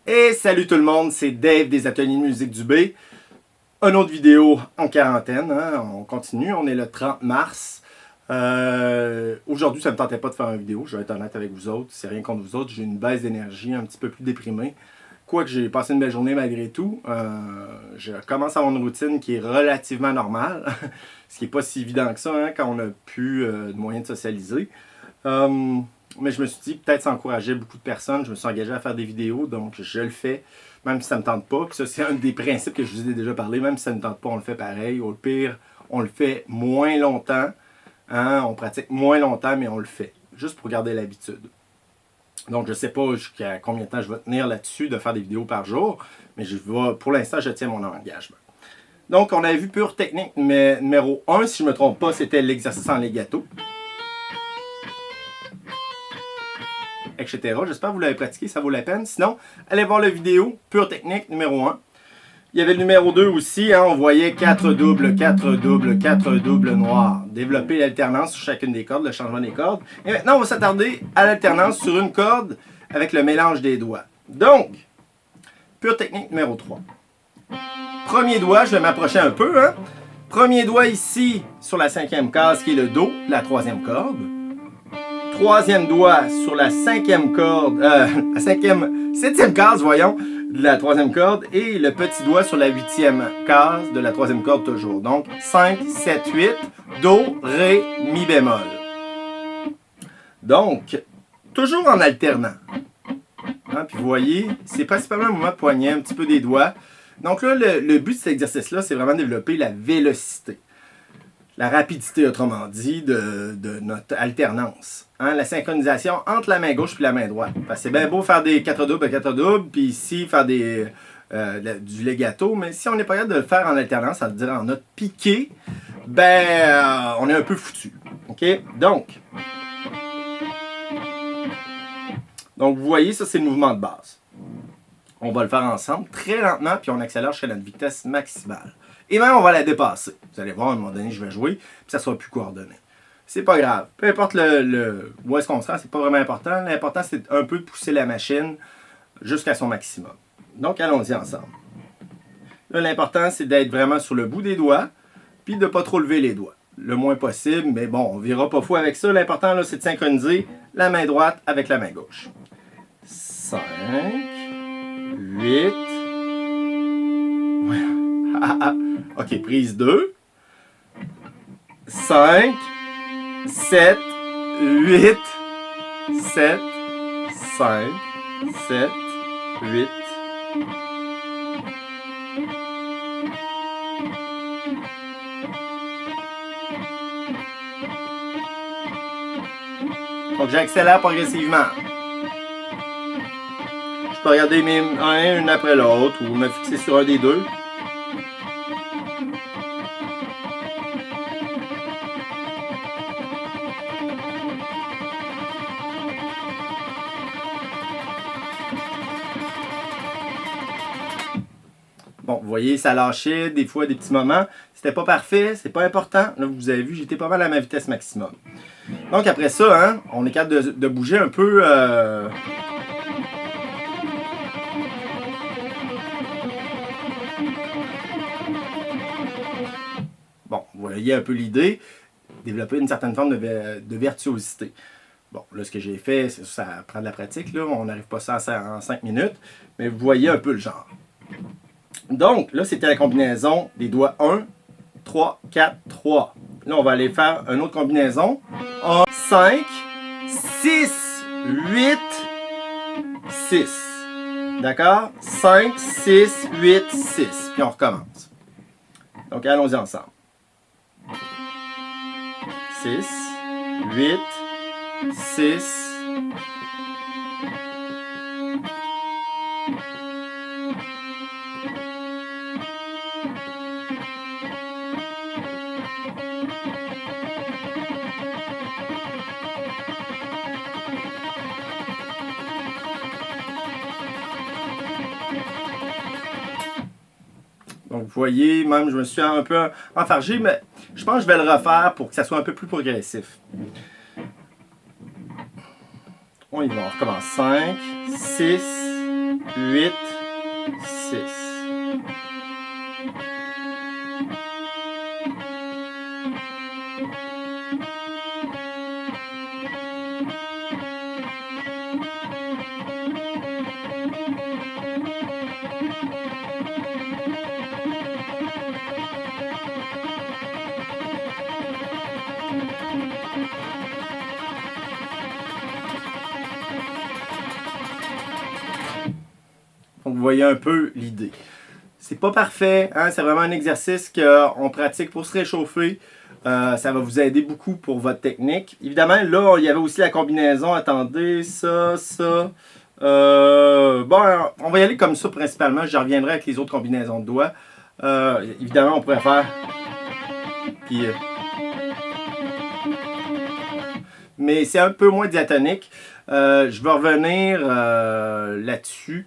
Et salut tout le monde, c'est Dave des Ateliers de musique du B. Une autre vidéo en quarantaine, hein? On continue, on est le 30 mars. Aujourd'hui, ça ne me tentait pas de faire une vidéo, je vais être honnête avec vous autres. C'est rien contre vous autres, j'ai une baisse d'énergie, un petit peu plus déprimée. Quoique j'ai passé une belle journée malgré tout. Je commence à avoir une routine qui est relativement normale. Ce qui n'est pas si évident que ça hein, quand on n'a plus de moyens de socialiser. Mais je me suis dit, peut-être ça encourageait beaucoup de personnes. Je me suis engagé à faire des vidéos, donc je le fais, même si ça ne me tente pas. Puis ça, c'est un des principes que je vous ai déjà parlé. Même si ça ne me tente pas, on le fait pareil. Au pire, on le fait moins longtemps. Hein? On pratique moins longtemps, mais on le fait. Juste pour garder l'habitude. Donc, je ne sais pas jusqu'à combien de temps je vais tenir là-dessus de faire des vidéos par jour. Mais pour l'instant, je tiens mon engagement. Donc, on avait vu pure technique mais numéro 1. Si je ne me trompe pas, c'était l'exercice en legato. Etc. J'espère que vous l'avez pratiqué, ça vaut la peine. Sinon, allez voir la vidéo, pure technique, numéro 1. Il y avait le numéro 2 aussi, hein, on voyait 4 doubles, 4 doubles, 4 doubles noirs. Développer l'alternance sur chacune des cordes, le changement des cordes. Et maintenant, on va s'attarder à l'alternance sur une corde avec le mélange des doigts. Donc, pure technique numéro 3. Premier doigt, je vais m'approcher un peu. Hein. Premier doigt ici sur la 5e case qui est le Do, la 3e corde. Troisième doigt sur la 5e corde, la 7e case, voyons, de la 3e corde, et le petit doigt sur la 8e case de la 3e corde toujours. Donc, 5, 7, 8, Do, Ré, Mi bémol. Donc, toujours en alternant. Hein, puis vous voyez, c'est principalement un mouvement de poignet, un petit peu des doigts. Donc là, le but de cet exercice-là, c'est vraiment de développer la vélocité. La rapidité, autrement dit, de notre alternance. Hein, la synchronisation entre la main gauche et la main droite. C'est bien beau faire des 4 doubles, puis ici faire du legato, mais si on n'est pas capable de le faire en alternance, ça veut dire en note piquée, ben, on est un peu foutu. OK? Donc, vous voyez, ça, c'est le mouvement de base. On va le faire ensemble, très lentement, puis on accélère jusqu'à notre vitesse maximale. Et même, on va la dépasser. Vous allez voir, à un moment donné, je vais jouer, puis ça sera plus coordonné. C'est pas grave. Peu importe où est-ce qu'on se rend, c'est pas vraiment important. L'important, c'est un peu de pousser la machine jusqu'à son maximum. Donc, allons-y ensemble. Là, l'important, c'est d'être vraiment sur le bout des doigts, puis de ne pas trop lever les doigts. Le moins possible, mais bon, on ne verra pas fou avec ça. L'important, là, c'est de synchroniser la main droite avec la main gauche. 5, 8... OK, prise 2. 5, 7, 8, 7, 5, 7, 8. Donc j'accélère progressivement. Je peux regarder mes mains une après l'autre ou me fixer sur un des deux. Bon, vous voyez, ça lâchait des fois des petits moments. C'était pas parfait, c'est pas important. Là, vous avez vu, j'étais pas mal à ma vitesse maximum. Donc après ça, hein, on est capable de bouger un peu. Bon, vous voyez un peu l'idée. Développer une certaine forme de virtuosité. Bon, là, ce que j'ai fait, ça prend de la pratique. Là. On n'arrive pas ça en 5 minutes. Mais vous voyez un peu le genre. Donc, là, c'était la combinaison des doigts 1, 3, 4, 3. Là, on va aller faire une autre combinaison. 1, 5, 6, 8, 6. D'accord? 5, 6, 8, 6. Puis on recommence. Donc, allons-y ensemble. 6, 8, 6, donc vous voyez, même je me suis un peu enfargé, mais je pense que je vais le refaire pour que ça soit un peu plus progressif. On y va, on recommence. 5, 6, 8, 6. Donc, vous voyez un peu l'idée. C'est pas parfait, hein? C'est vraiment un exercice qu'on pratique pour se réchauffer. Ça va vous aider beaucoup pour votre technique. Évidemment, là, il y avait aussi la combinaison. Attendez, ça. Bon, on va y aller comme ça principalement. Je reviendrai avec les autres combinaisons de doigts. Évidemment, on pourrait faire... Puis, mais c'est un peu moins diatonique. Je vais revenir là-dessus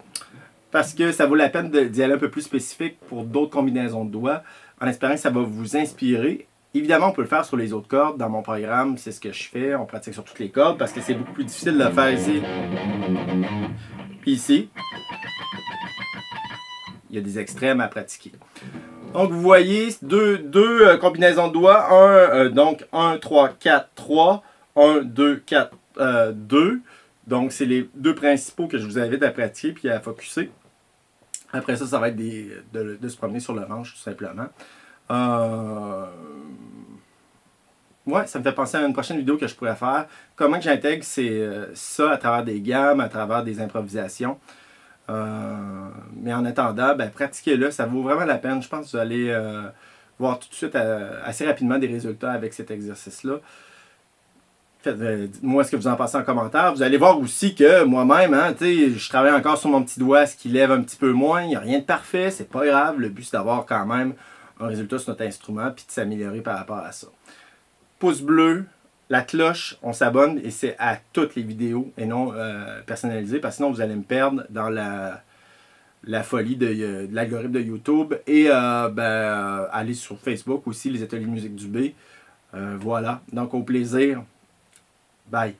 parce que ça vaut la peine d'y aller un peu plus spécifique pour d'autres combinaisons de doigts, en espérant que ça va vous inspirer. Évidemment, on peut le faire sur les autres cordes. Dans mon programme, c'est ce que je fais. On pratique sur toutes les cordes parce que c'est beaucoup plus difficile de le faire ici. Puis ici, il y a des extrêmes à pratiquer. Donc, vous voyez, deux combinaisons de doigts. Donc, 1, 3, 4, 3. 1, 2, 4, 2. Donc, c'est les deux principaux que je vous invite à pratiquer puis à focusser. Après ça, ça va être de se promener sur le manche, tout simplement. Ouais, ça me fait penser à une prochaine vidéo que je pourrais faire. Comment que j'intègre ça à travers des gammes, à travers des improvisations. Mais en attendant, ben, pratiquez-le, ça vaut vraiment la peine. Je pense que vous allez voir tout de suite assez rapidement des résultats avec cet exercice-là. Dites-moi ce que vous en pensez en commentaire. Vous allez voir aussi que moi-même, hein, je travaille encore sur mon petit doigt, ce qui lève un petit peu moins. Il n'y a rien de parfait, c'est pas grave. Le but, c'est d'avoir quand même un résultat sur notre instrument puis de s'améliorer par rapport à ça. Pouce bleu, la cloche, on s'abonne et c'est à toutes les vidéos et non personnalisées parce que sinon vous allez me perdre dans la folie de l'algorithme de YouTube. Et allez sur Facebook aussi, les ateliers de musique du B. Voilà, donc au plaisir. Bye.